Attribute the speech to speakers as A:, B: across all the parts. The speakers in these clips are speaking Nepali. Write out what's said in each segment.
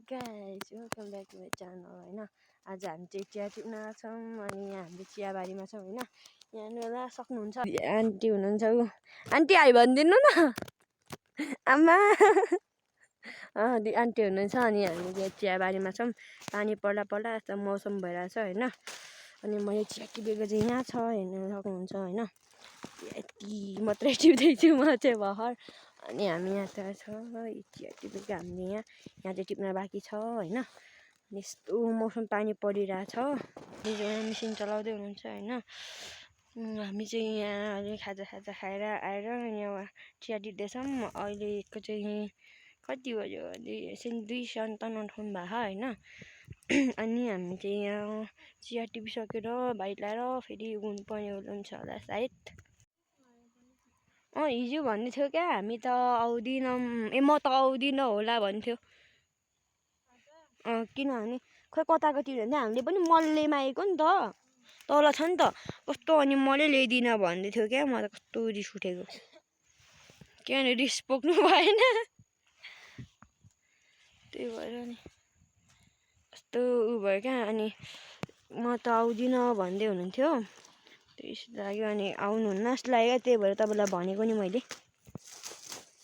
A: Guys welcome back to my channel होइन। आज हामी चाहिँ चिया टिप्न छौँ अनि यहाँ हाम्रो चियाबारीमा छौँ होइन। यहाँनिर सक्नुहुन्छ आन्टी हुनुहुन्छ ऊ आन्टी आइ भनिदिनु न आमा आन्टी हुनुहुन्छ अनि हामी यहाँ चियाबारीमा छौँ। पानी पर्दा पर्दा यस्तो मौसम भइरहेछ होइन। अनि मैले चिया टिपेको चाहिँ यहाँ छ हेर्न सक्नुहुन्छ होइन। यति मात्रै टिप्दैछु म चाहिँ भर्खर। अनि हामी यहाँ त छ चिया टिपेको हामीले यहाँ चाहिँ टिप्न बाँकी छ होइन। यस्तो मौसम पानी परिरहेछ मेसिन चलाउँदै हुनुहुन्छ होइन। हामी चाहिँ यहाँ अहिले खाजा खाएर आएर यहाँ चिया टिप्दैछौँ। अहिलेको चाहिँ कति बज्यो अहिले एकछिन 2:57 भएको होइन। अनि हामी चाहिँ यहाँ चिया टिपिसकेर भाइ ल्याएर फेरि पर्ने हुन्छ होला सायद। हिजो भन्दै थियो क्या हामी त आउँदिनौँ म त आउँदिनँ होला भन्थ्यो। किनभने खोइ कताको टिप्यो भने हामीले पनि मल्लेमा आएको नि त तल छ नि त कस्तो। अनि मैले ल्याइदिनँ भन्दै थियो क्या। म त कस्तो रिस उठेको किनभने रिस पोख्नु भएन त्यही भएर नि कस्तो उ भयो क्या। अनि म त आउँदिनँ भन्दै हुनुहुन्थ्यो त्यस लाग्यो अनि आउनुहुन्न जस्तो लाग्यो। त्यही भएर तपाईँलाई भनेको नि मैले।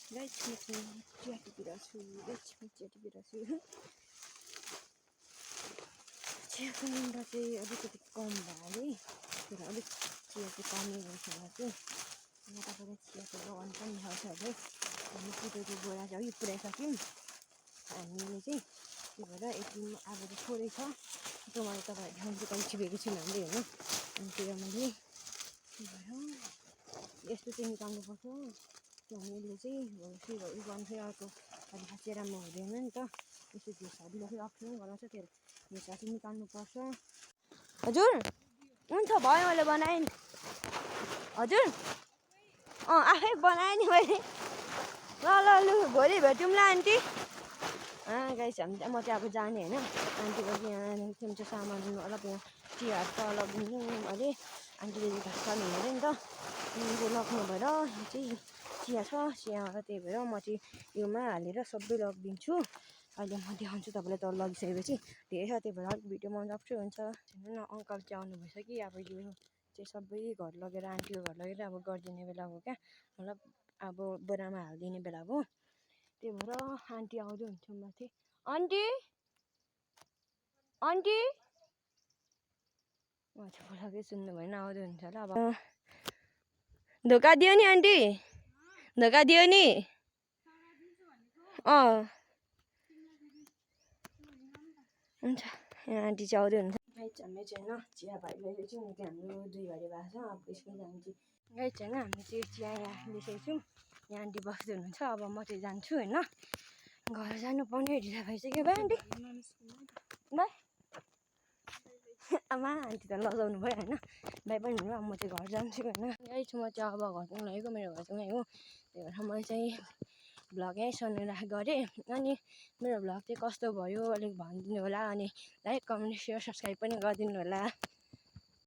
A: चिया टिपिरहेको छु चियाको मुन्टा चाहिँ अलिकति कम भयो अरे अलिक चिया चाहिँ कमै भएछ होला चाहिँ। यहाँ तपाईँलाई चियाको बगान पनि देखाउँछ अरे। हामी कुटेको बोरा चाहिँ अघि पुऱ्याइसक्यौँ हामीले चाहिँ। त्यही भएर यति अब चाहिँ थोरै छ त्यो मैले तपाईँलाई देखाउँछु कहिले टिपेको छु हामीले होइन। अनि त्यो मैले त्यही भएर यस्तो चाहिँ निकाल्नुपर्छ। त्यो हामीले चाहिँ उयो गर्नु अर्को अलि खासै राम्रो हुँदैन नि त। यस्तो झुसहरू फेरि अप्ठ्यारो गराउँछ त्यो झुसहरू चाहिँ निकाल्नुपर्छ। हजुर हुन्छ भयो मैले बनाएँ नि हजुर। आफै बनाएँ नि मैले। ल लु भोलि भेटौँ ल आन्टी। गाइस हामी म चाहिँ अब जाने होइन। आन्टीको यहाँ के भन्छ सामान अलग यहाँ चियाहरू त अलग दिनु अरे। आन्टीले घाँस खानु अरे नि त लग्नु भएर यहाँ चाहिँ चिया छ चियाबाट। त्यही भएर म चाहिँ योमा हालेर सबै लगिदिन्छु। अहिले म देखाउँछु तपाईँलाई त लगिसकेपछि धेरै छ। त्यही भएर अलिक भिडियो बनाउनु अप्ठ्यारो हुन्छ। हेर्नु न अङ्कल चाहिँ आउनु भएछ कि अब यो चाहिँ सबै घर लगेर आन्टीको घर लगेर अब गरिदिने बेला हो क्या। मतलब अब बोरामा हालिदिने बेला हो। त्यही भएर आन्टी आउँदै हुन्छ माथि। आन्टी आन्टी माथि बोलाएकै सुन्नु भएन आउँदै हुन्छ होला अब। धोका दियो नि आन्टी धोका दियो नि। हुन्छ यहाँ आन्टी चाहिँ आउँदै हुन्छ। गाइस हामी चाहिँ होइन चिया भाइले चाहिँ हाम्रो 2 घडी भएको छ। अब यसमै जानु चाहिँ गाइस होइन हामी चाहिँ चिया यहाँ ल्याइसकेको छौँ। यहाँ आन्टी बस्दै हुनुहुन्छ। अब म चाहिँ जान्छु होइन। घर जानुपर्ने ढिला भइसक्यो भाइ आन्टी बाई। आमा आन्टी त लजाउनु भयो होइन। भाइ पनि हुनु अब म चाहिँ घर जान्छु होइन। गाइस म चाहिँ अब घर पुग्नु लागेको मेरो घर चाहिँ हो। त्यही भएर मैले चाहिँ भ्लग यहीँ सुनेर गरेँ। अनि मेरो भ्लग चाहिँ कस्तो भयो अलिक भनिदिनु होला। अनि लाइक कमेन्ट सेयर सब्सक्राइब पनि गरिदिनु होला।